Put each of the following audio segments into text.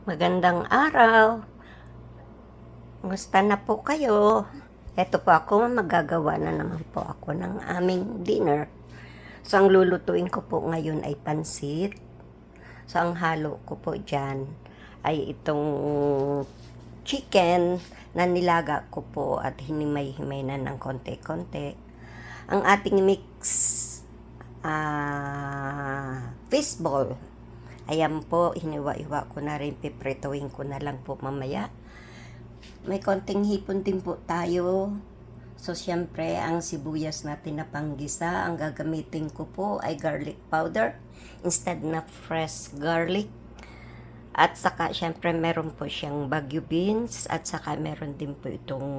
Magandang araw. Kumusta na po kayo? Eto po ako, magagawa na naman po ako ng aming dinner. So, ang lulutuin ko po ngayon ay pansit. So, ang halo ko po dyan ay itong chicken na nilaga ko po at hinimay-himay na ng konti-konti. Ang ating mix fishball. Ayan po, hiniwa-iwa ko na rin, piprituin ko na lang po mamaya. May konting hipon din po tayo. So, syempre, ang sibuyas natin na panggisa, ang gagamitin ko po ay garlic powder instead na fresh garlic. At saka, syempre, meron po siyang Baguio beans at saka meron din po itong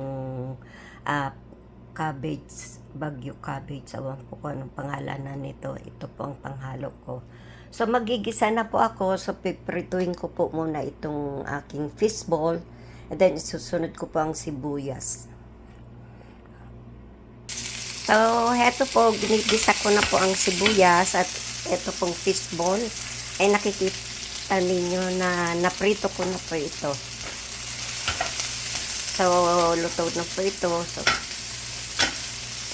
cabbage, Baguio cabbage. Awan po ko anong pangalanan nito. Ito po ang panghalo ko. So, magigisa na po ako. So, piprituin ko po muna itong aking fishball. And then, susunod ko po ang sibuyas. So, heto po, ginigisa ko na po ang sibuyas at eto pong fishball. Ay nakikita ninyo na naprito ko na po ito. So, luto na po ito. So,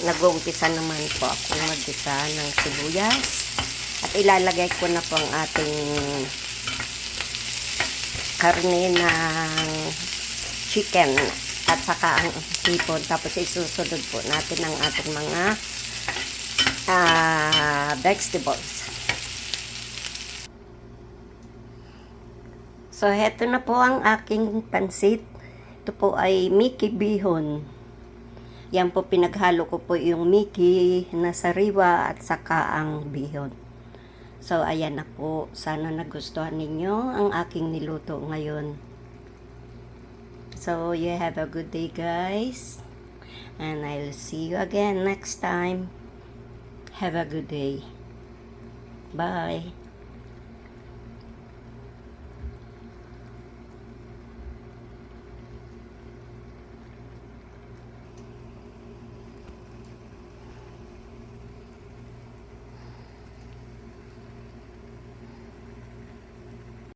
nag-uumpisa naman po ako mag-gisa ng sibuyas. At ilalagay ko na po ang ating karne ng chicken at saka ang hipon. Tapos isusunod po natin ang ating mga vegetables. So, heto na po ang aking pansit. Ito po ay Mickey bihon. Yan po, pinaghalo ko po yung Mickey na sariwa at saka ang bihon. So, ayan na po. Sana nagustuhan ninyo ang aking niluto ngayon. So, you have a good day, guys. And I'll see you again next time. Have a good day. Bye.